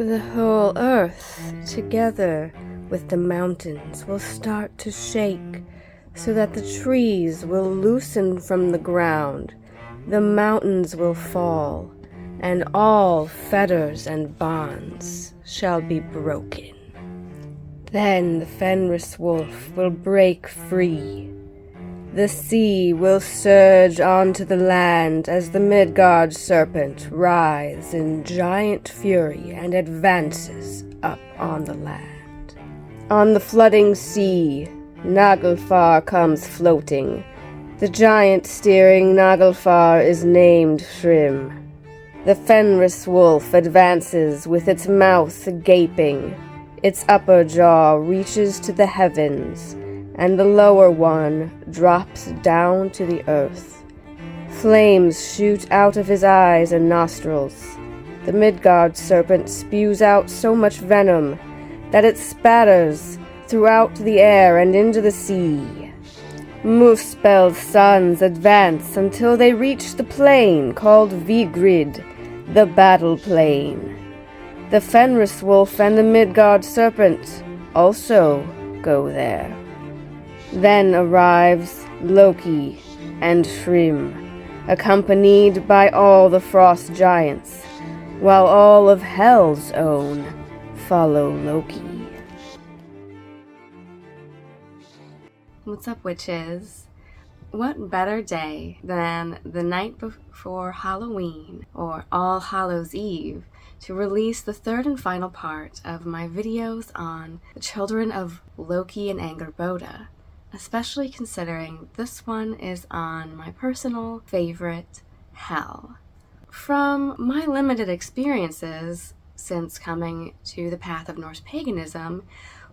The whole earth, together with the mountains, will start to shake, so that the trees will loosen from the ground, the mountains will fall, and all fetters and bonds shall be broken. Then the Fenris wolf will break free. The sea will surge onto the land as the Midgard serpent writhes in giant fury and advances up on the land. On the flooding sea, Naglfar comes floating. The giant steering Naglfar is named Shrym. The Fenris wolf advances with its mouth gaping. Its upper jaw reaches to the heavens, and the lower one drops down to the earth. Flames shoot out of his eyes and nostrils. The Midgard serpent spews out so much venom that it spatters throughout the air and into the sea. Muspel's sons advance until they reach the plain called Vigrid, the battle plain. The Fenris wolf and the Midgard serpent also go there. Then arrives Loki and Shrym, accompanied by all the frost giants, while all of Hel's own follow Loki. What's up, witches? What better day than the night before Halloween, or All Hallows Eve, to release the third and final part of my videos on the children of Loki and Angrboda, especially considering this one is on my personal favorite, Hel. From my limited experiences since coming to the path of Norse paganism,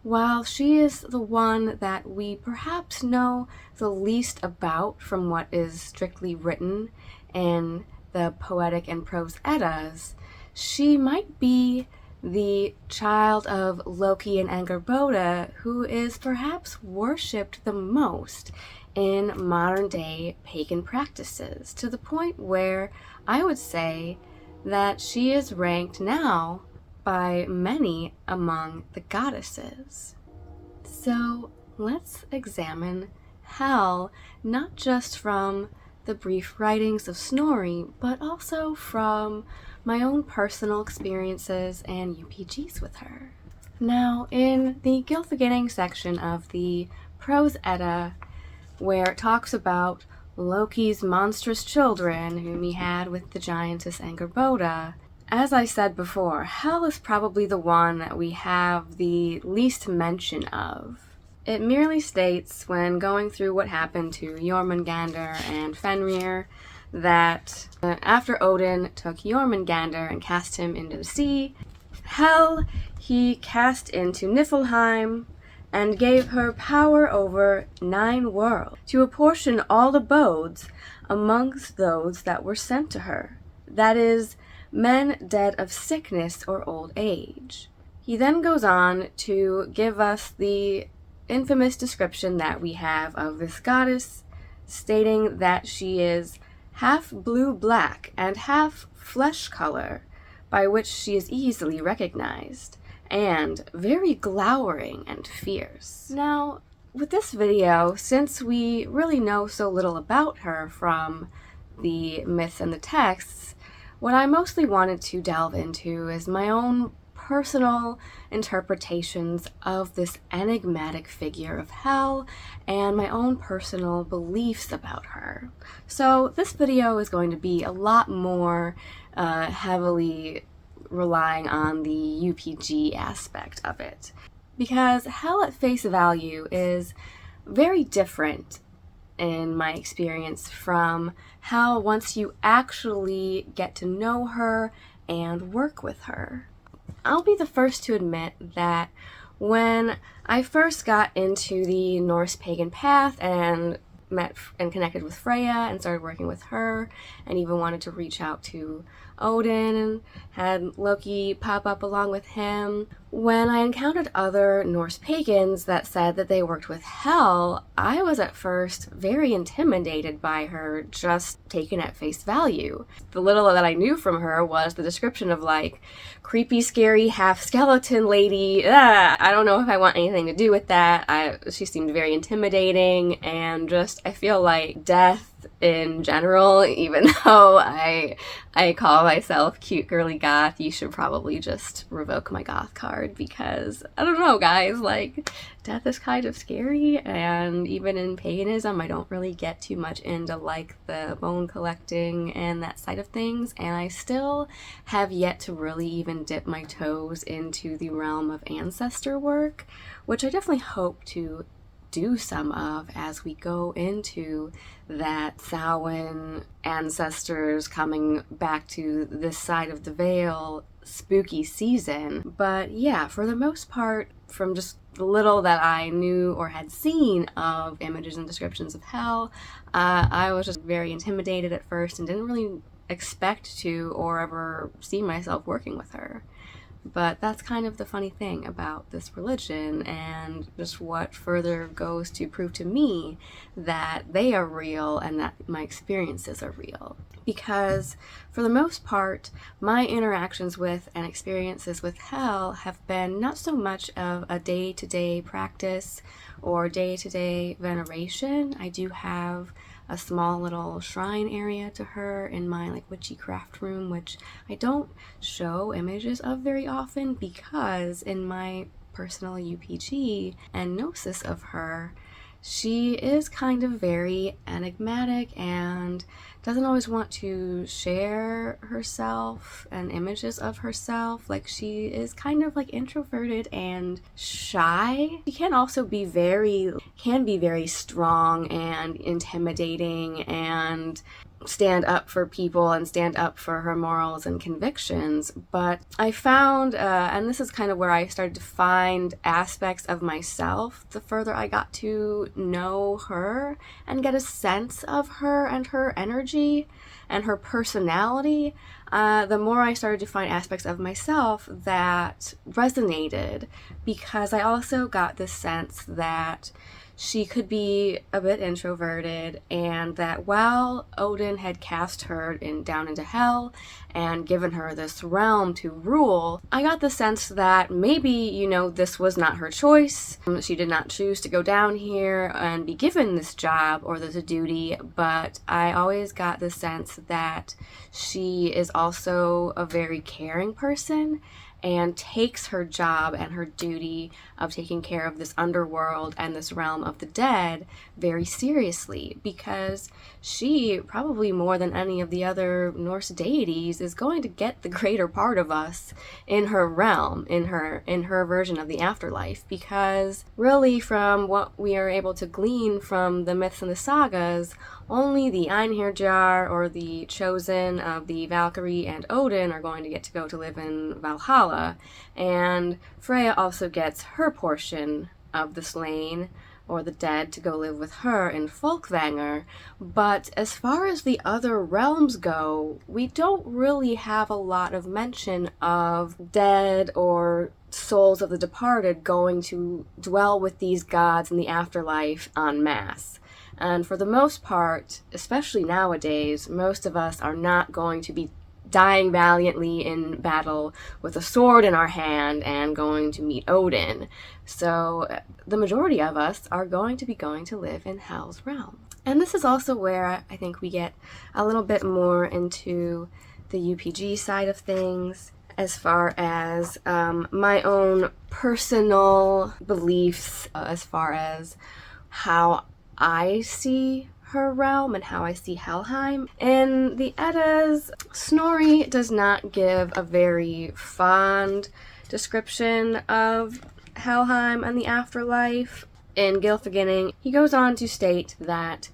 while she is the one that we perhaps know the least about from what is strictly written in the poetic and prose Eddas, she might be the child of Loki and Angrboda who is perhaps worshipped the most in modern-day pagan practices, to the point where I would say that she is ranked now by many among the goddesses. So let's examine Hel, not just from the brief writings of Snorri, but also from my own personal experiences and UPGs with her. Now, in the Gylfaginning section of the Prose Edda, where it talks about Loki's monstrous children whom he had with the giantess Angrboda, as I said before, Hel is probably the one that we have the least mention of. It merely states, when going through what happened to Jormungandr and Fenrir, that after Odin took Jormungandr and cast him into the sea, Hel he cast into Niflheim and gave her power over 9 worlds, to apportion all abodes amongst those that were sent to her, that is, men dead of sickness or old age. He then goes on to give us the infamous description that we have of this goddess, stating that she is half blue-black and half flesh color, by which she is easily recognized, and very glowering and fierce. Now, with this video, since we really know so little about her from the myths and the texts, what I mostly wanted to delve into is my own personal interpretations of this enigmatic figure of Hel and my own personal beliefs about her. So this video is going to be a lot more heavily relying on the UPG aspect of it, because Hel at face value is very different in my experience from how once you actually get to know her and work with her. I'll be the first to admit that when I first got into the Norse pagan path and met and connected with Freya and started working with her, and even wanted to reach out to Odin and had Loki pop up along with him, When I encountered other Norse pagans that said that they worked with Hel, I was at first very intimidated by her, just taken at face value. The little that I knew from her was the description of like, creepy, scary, half-skeleton lady. I don't know if I want anything to do with that. She seemed very intimidating, and just, I feel like death in general, even though I call myself cute girly goth, you should probably just revoke my goth card, because I don't know, guys, like, death is kind of scary, and even in paganism I don't really get too much into like the bone collecting and that side of things, and I still have yet to really even dip my toes into the realm of ancestor work, which I definitely hope to do some of as we go into that Samhain ancestors coming back to this side of the veil spooky season. But yeah, for the most part, from just the little that I knew or had seen of images and descriptions of Hel, I was just very intimidated at first and didn't really expect to or ever see myself working with her. But that's kind of the funny thing about this religion, and just what further goes to prove to me that they are real and that my experiences are real. Because for the most part, my interactions with and experiences with Hel have been not so much of a day-to-day practice or day-to-day veneration. I do have a small little shrine area to her in my like witchy craft room, which I don't show images of very often because in my personal UPG and gnosis of her, she is kind of very enigmatic and doesn't always want to share herself and images of herself. Like, she is kind of like introverted and shy. She can also be very strong and intimidating and stand up for people and stand up for her morals and convictions. But I found, and this is kind of where I started to find aspects of myself the further I got to know her and get a sense of her and her energy and her personality, the more I started to find aspects of myself that resonated, because I also got this sense that she could be a bit introverted, and that while Odin had cast her down into Hel and given her this realm to rule, I got the sense that maybe, this was not her choice. She did not choose to go down here and be given this job or this duty, but I always got the sense that she is also a very caring person and takes her job and her duty of taking care of this underworld and this realm of the dead very seriously, because she, probably more than any of the other Norse deities, is going to get the greater part of us in her realm, in her version of the afterlife, because really, from what we are able to glean from the myths and the sagas, only the Einherjar, or the chosen of the Valkyrie and Odin, are going to get to go to live in Valhalla, and Freya also gets her portion of the slain, or the dead, to go live with her in Folkvanger. But as far as the other realms go, we don't really have a lot of mention of dead or souls of the departed going to dwell with these gods in the afterlife en masse. And for the most part, especially nowadays, most of us are not going to be dying valiantly in battle with a sword in our hand and going to meet Odin. So the majority of us are going to live in Hel's realm. And this is also where I think we get a little bit more into the UPG side of things, as far as my own personal beliefs, as far as how I see her realm and how I see Helheim. In the Eddas, Snorri does not give a very fond description of Helheim and the afterlife. In Gylfaginning, he goes on to state that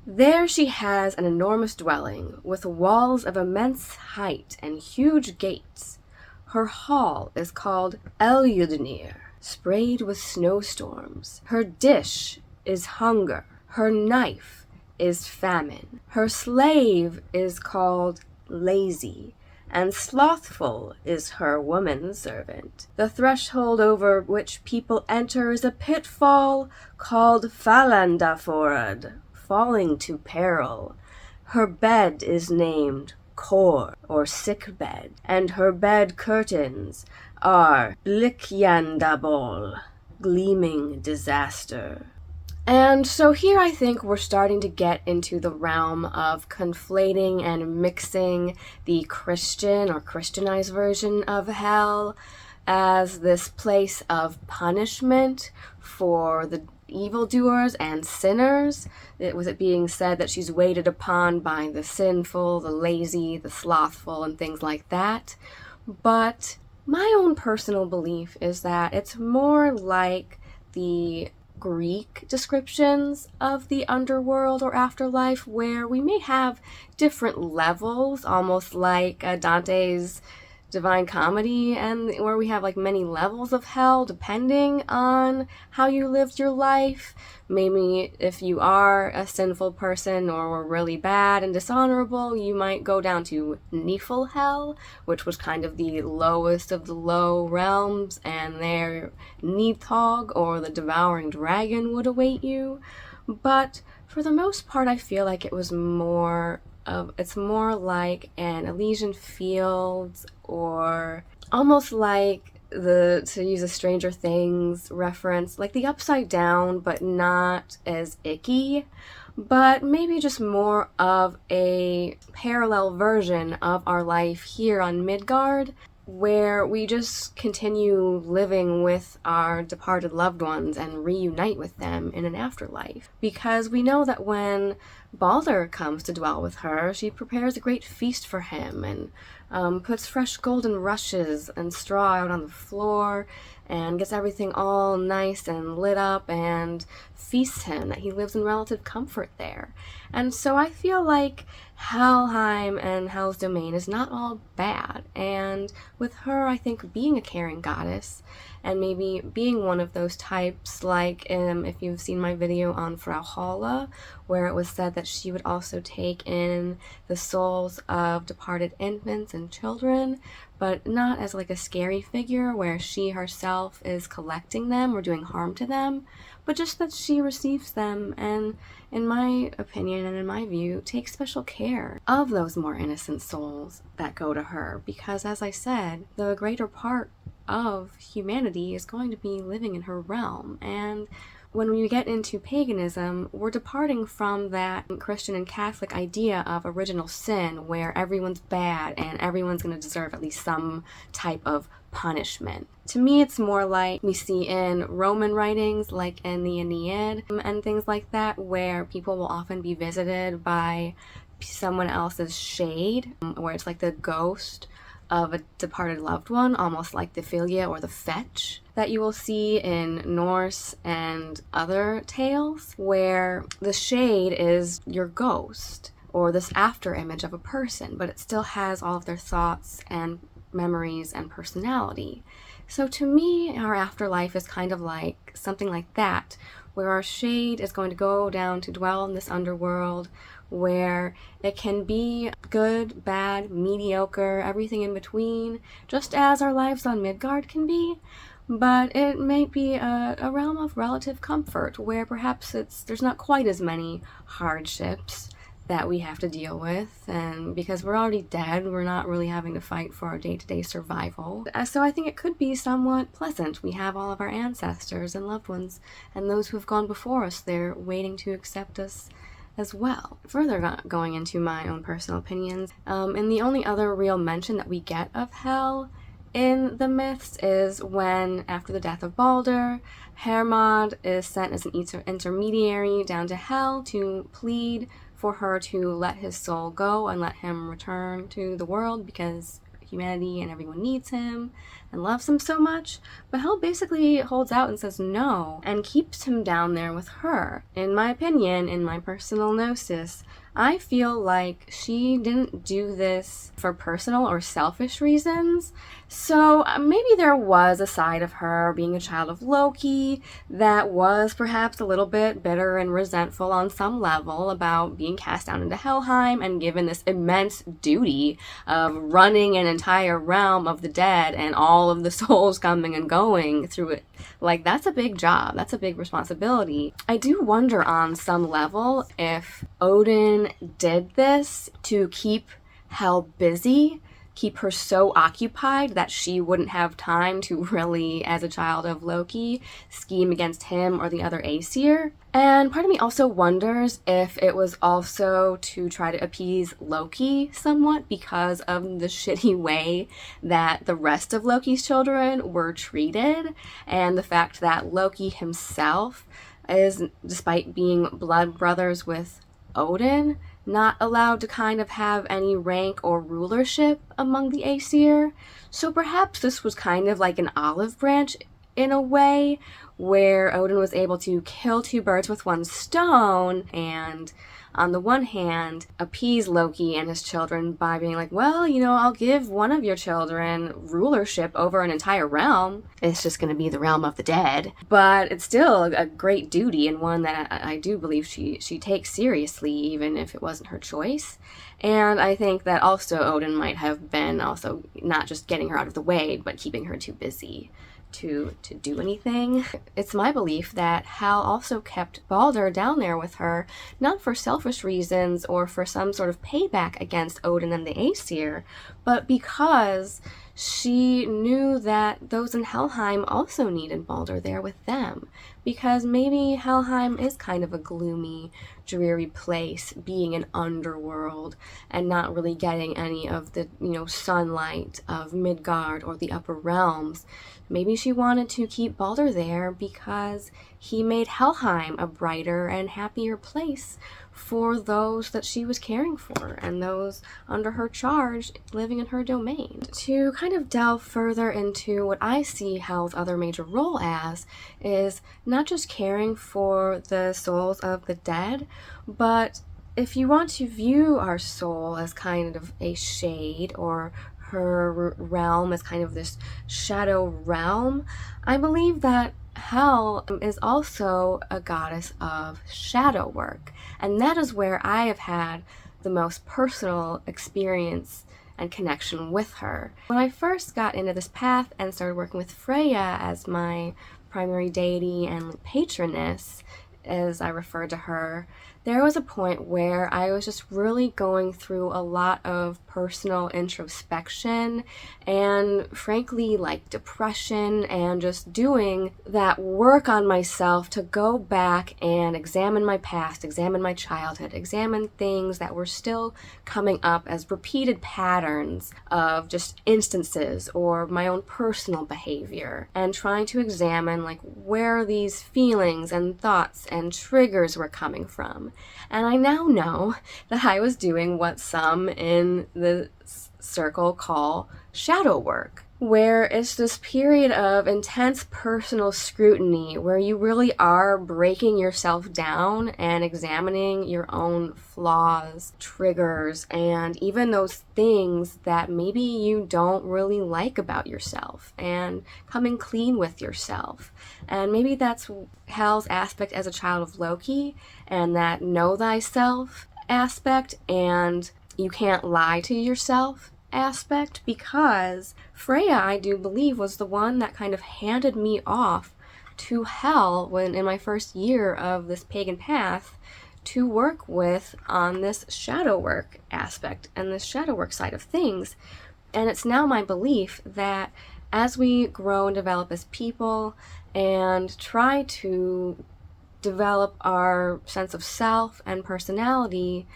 there she has an enormous dwelling, with walls of immense height and huge gates. Her hall is called Eljudnir, sprayed with snowstorms. Her dish is hunger. Her knife is famine. Her slave is called lazy, and slothful is her woman servant. The threshold over which people enter is a pitfall called Falandaforad, falling to peril. Her bed is named Kor, or sick bed, and her bed curtains are Blikyandabol, gleaming disaster. And so here I think we're starting to get into the realm of conflating and mixing the Christian or Christianized version of hell as this place of punishment for the evildoers and sinners. It being said that she's waited upon by the sinful, the lazy, the slothful, and things like that. But my own personal belief is that it's more like the Greek descriptions of the underworld or afterlife, where we may have different levels, almost like Dante's Divine Comedy, and where we have like many levels of hell depending on how you lived your life. Maybe if you are a sinful person or were really bad and dishonorable, you might go down to Niflhel, which was kind of the lowest of the low realms, and there Nidhogg or the devouring dragon would await you. But for the most part, I feel like it's more like an Elysian Fields, or almost like to use a Stranger Things reference, like the Upside Down, but not as icky, but maybe just more of a parallel version of our life here on Midgard, where we just continue living with our departed loved ones and reunite with them in an afterlife. Because we know that when Balder comes to dwell with her, she prepares a great feast for him and puts fresh golden rushes and straw out on the floor and gets everything all nice and lit up and feasts him, that he lives in relative comfort there. And so I feel like Helheim and Hel's Domain is not all bad, and with her, I think being a caring goddess and maybe being one of those types, like if you've seen my video on Frau Holle, where it was said that she would also take in the souls of departed infants and children, but not as like a scary figure where she herself is collecting them or doing harm to them, but just that she receives them and, in my opinion and in my view, takes special care of those more innocent souls that go to her, because as I said, the greater part of humanity is going to be living in her realm. And when we get into paganism, we're departing from that Christian and Catholic idea of original sin, where everyone's bad and everyone's going to deserve at least some type of punishment. To me, it's more like we see in Roman writings, like in the Aeneid and things like that, where people will often be visited by someone else's shade, where it's like the ghost of a departed loved one, almost like the Filia or the Fetch that you will see in Norse and other tales, where the shade is your ghost or this after image of a person, but it still has all of their thoughts and memories and personality. So to me, our afterlife is kind of like something like that, where our shade is going to go down to dwell in this underworld, where it can be good, bad, mediocre, everything in between, just as our lives on Midgard can be. But it may be a realm of relative comfort, where perhaps there's not quite as many hardships that we have to deal with, and because we're already dead, we're not really having to fight for our day-to-day survival. So I think it could be somewhat pleasant. We have all of our ancestors and loved ones and those who have gone before us there waiting to accept us as well. Further going into my own personal opinions, and the only other real mention that we get of hell in the myths is when, after the death of Balder, Hermod is sent as an intermediary down to hell to plead for her to let his soul go and let him return to the world, because humanity and everyone needs him and loves him so much. But Hel basically holds out and says no and keeps him down there with her. In my opinion, in my personal gnosis, I feel like she didn't do this for personal or selfish reasons. So maybe there was a side of her being a child of Loki that was perhaps a little bit bitter and resentful on some level about being cast down into Helheim and given this immense duty of running an entire realm of the dead and all of the souls coming and going through it. Like, that's a big job. That's a big responsibility. I do wonder on some level if Odin did this to keep Hel busy, keep her so occupied that she wouldn't have time to really, as a child of Loki, scheme against him or the other Aesir. And part of me also wonders if it was also to try to appease Loki somewhat because of the shitty way that the rest of Loki's children were treated, and the fact that Loki himself is, despite being blood brothers with Odin, not allowed to kind of have any rank or rulership among the Aesir. So perhaps this was kind of like an olive branch in a way, where Odin was able to kill two birds with one stone and, on the one hand, appease Loki and his children by being like, well, you know, I'll give one of your children rulership over an entire realm. It's just going to be the realm of the dead. But it's still a great duty, and one that I do believe she takes seriously, even if it wasn't her choice. And I think that also Odin might have been also not just getting her out of the way, but keeping her too busy to do anything. It's my belief that Hel also kept Balder down there with her, not for selfish reasons or for some sort of payback against Odin and the Aesir, but because she knew that those in Helheim also needed Balder there with them. Because maybe Helheim is kind of a gloomy, dreary place, being an underworld and not really getting any of the, sunlight of Midgard or the upper realms. Maybe she wanted to keep Balder there because he made Helheim a brighter and happier place for those that she was caring for and those under her charge living in her domain. To kind of delve further into what I see Hel's other major role as is not just caring for the souls of the dead, but if you want to view our soul as kind of a shade or her realm as kind of this shadow realm, I believe that Hel is also a goddess of shadow work, and that is where I have had the most personal experience and connection with her. When I first got into this path and started working with Freya as my primary deity and patroness, as I refer to her, there was a point where I was just really going through a lot of personal introspection and frankly like depression, and just doing that work on myself to go back and examine my past, examine my childhood, examine things that were still coming up as repeated patterns of just instances or my own personal behavior, and trying to examine like where these feelings and thoughts and triggers were coming from. And I now know that I was doing what some in the circle call shadow work, where it's this period of intense personal scrutiny where you really are breaking yourself down and examining your own flaws, triggers, and even those things that maybe you don't really like about yourself, and coming clean with yourself. And maybe that's Hel's aspect as a child of Loki, and that know thyself aspect, and you can't lie to yourself aspect, because Freya, I do believe, was the one that kind of handed me off to Hel when in my first year of this pagan path to work with on this shadow work aspect and this shadow work side of things. And it's now my belief that as we grow and develop as people and try to develop our sense of self and personality,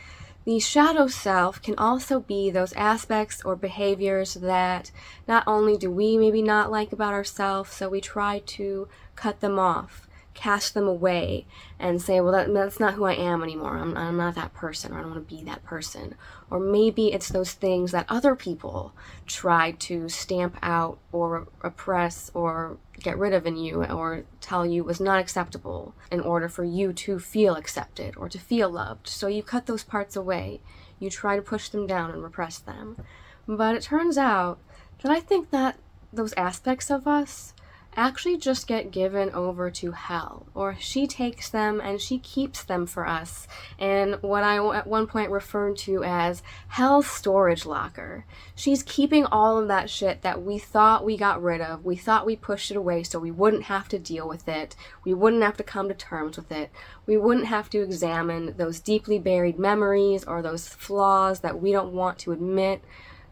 the shadow self can also be those aspects or behaviors that not only do we maybe not like about ourselves, so we try to cut them off, cast them away and say, well, that's not who I am anymore. I'm not that person, or I don't want to be that person. Or maybe it's those things that other people tried to stamp out or oppress or get rid of in you, or tell you was not acceptable in order for you to feel accepted or to feel loved. So you cut those parts away. You try to push them down and repress them. But it turns out that I think that those aspects of us actually just get given over to Hel, or she takes them and she keeps them for us in what I at one point referred to as Hel's storage locker. She's keeping all of that shit that we thought we got rid of. We thought we pushed it away so we wouldn't have to deal with it. We wouldn't have to come to terms with it. We wouldn't have to examine those deeply buried memories or those flaws that we don't want to admit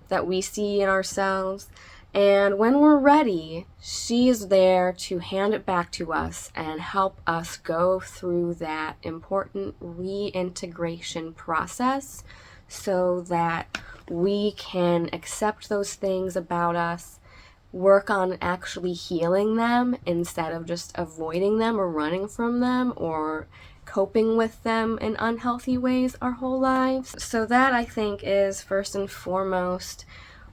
that we see in ourselves. And when we're ready, she's there to hand it back to us and help us go through that important reintegration process so that we can accept those things about us, work on actually healing them instead of just avoiding them or running from them or coping with them in unhealthy ways our whole lives. So that, I think, is first and foremost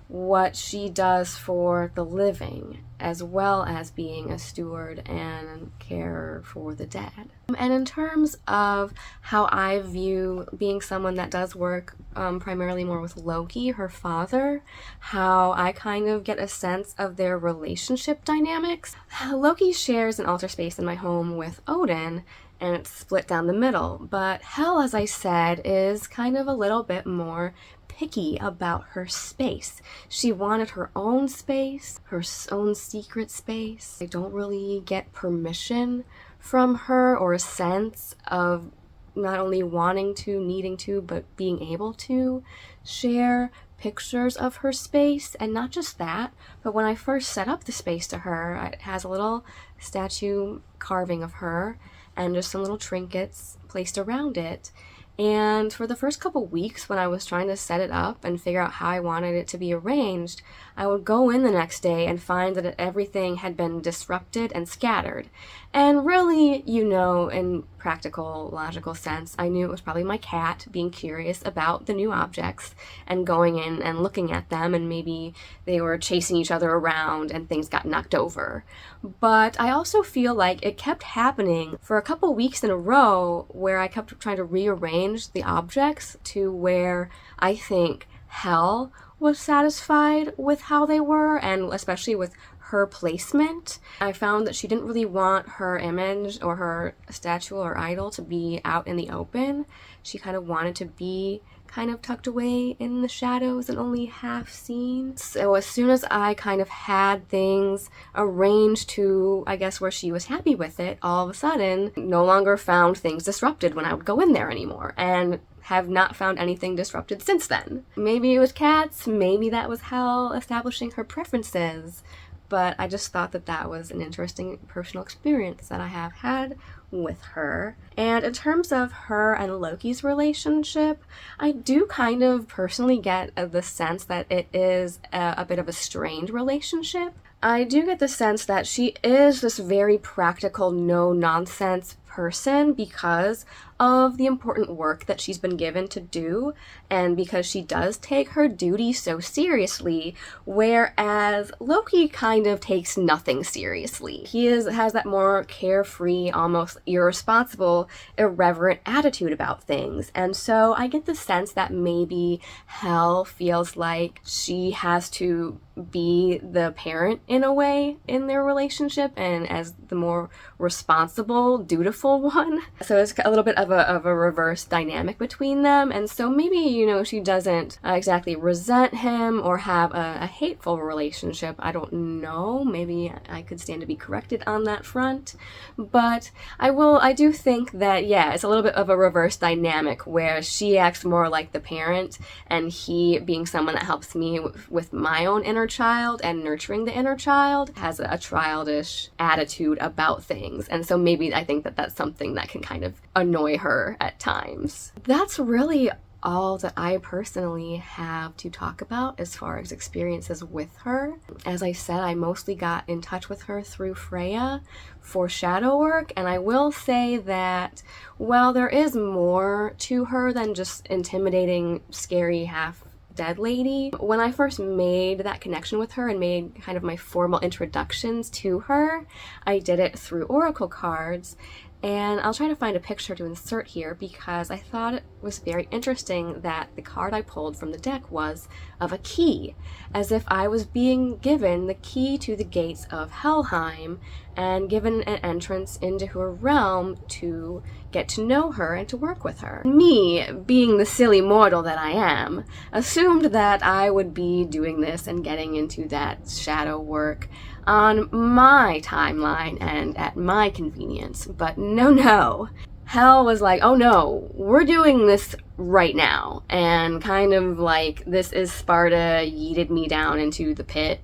what she does for the living, as well as being a steward and carer for the dead. And in terms of how I view being someone that does work primarily more with Loki, her father, how I kind of get a sense of their relationship dynamics. Loki shares an altar space in my home with Odin, and it's split down the middle, but Hel, as I said, is kind of a little bit more picky about her space. She wanted her own space, her own secret space. I don't really get permission from her or a sense of not only wanting to, needing to, but being able to share pictures of her space. And not just that, but when I first set up the space to her, it has a little statue carving of her and just some little trinkets placed around it. And for the first couple weeks when I was trying to set it up and figure out how I wanted it to be arranged, I would go in the next day and find that everything had been disrupted and scattered. And really, in practical, logical sense, I knew it was probably my cat being curious about the new objects and going in and looking at them, and maybe they were chasing each other around and things got knocked over. But I also feel like it kept happening for a couple weeks in a row where I kept trying to rearrange the objects to where I think Hel was satisfied with how they were, and especially with her placement. I found that she didn't really want her image or her statue or idol to be out in the open. She kind of wanted to be kind of tucked away in the shadows and only half seen. So as soon as I kind of had things arranged to, I guess, where she was happy with it, all of a sudden no longer found things disrupted when I would go in there anymore, and have not found anything disrupted since then. Maybe it was cats, maybe that was Hel establishing her preferences, but I just thought that that was an interesting personal experience that I have had with her. And in terms of her and Loki's relationship, I do kind of personally get the sense that it is a bit of a strained relationship. I do get the sense that she is this very practical, no-nonsense person because of the important work that she's been given to do, and because she does take her duty so seriously, whereas Loki kind of takes nothing seriously. He has that more carefree, almost irresponsible, irreverent attitude about things. And so I get the sense that maybe Hel feels like she has to be the parent in a way in their relationship, and as the more responsible, dutiful one. So it's a little bit of a reverse dynamic between them. And so maybe, she doesn't exactly resent him or have a hateful relationship. I don't know. Maybe I could stand to be corrected on that front. But I do think that, yeah, it's a little bit of a reverse dynamic where she acts more like the parent, and he, being someone that helps me with my own inner child and nurturing the inner child, has a childish attitude about things. And so maybe I think that that's something that can kind of annoy her at times. That's really all that I personally have to talk about as far as experiences with her. As I said, I mostly got in touch with her through Freya for shadow work, and I will say that while there is more to her than just intimidating, scary, half dead lady, when I first made that connection with her and made kind of my formal introductions to her, I did it through oracle cards. And I'll try to find a picture to insert here because I thought it was very interesting that the card I pulled from the deck was of a key, as if I was being given the key to the gates of Helheim and given an entrance into her realm to get to know her and to work with her. Me, being the silly mortal that I am, assumed that I would be doing this and getting into that shadow work on my timeline and at my convenience, but no. Hel was like, oh no, we're doing this right now, and kind of like, this is Sparta yeeted me down into the pit,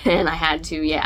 and I had to,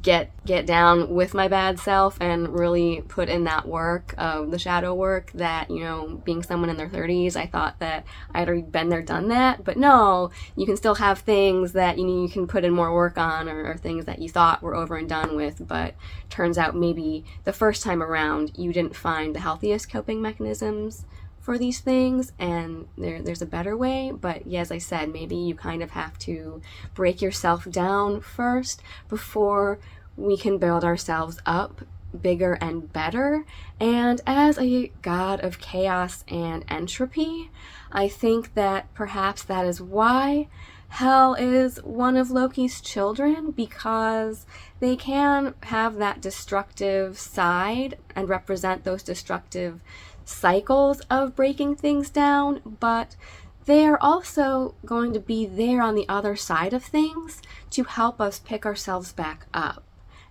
get down with my bad self and really put in that work of the shadow work that, you know, being someone in their 30s, I thought that I'd already been there, done that, but no, you can still have things that, you know, you can put in more work on, or things that you thought were over and done with, but turns out maybe the first time around you didn't find the healthiest coping mechanisms for these things, and there's a better way. But yeah, as I said, maybe you kind of have to break yourself down first before we can build ourselves up bigger and better. And as a god of chaos and entropy, I think that perhaps that is why Hel is one of Loki's children, because they can have that destructive side and represent those destructive cycles of breaking things down, but they are also going to be there on the other side of things to help us pick ourselves back up.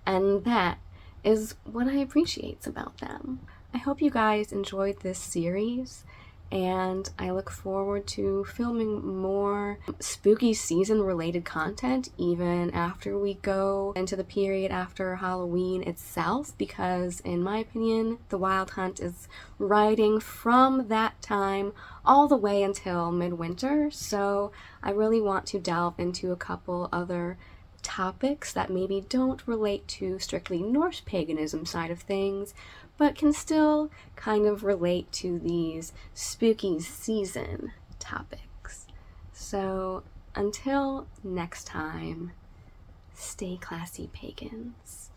And that is what I appreciate about them. I hope you guys enjoyed this series, and I look forward to filming more spooky season related content even after we go into the period after Halloween itself, because in my opinion the Wild Hunt is riding from that time all the way until midwinter, so I really want to delve into a couple other topics that maybe don't relate to strictly Norse paganism side of things, but can still kind of relate to these spooky season topics. So until next time, stay classy, pagans.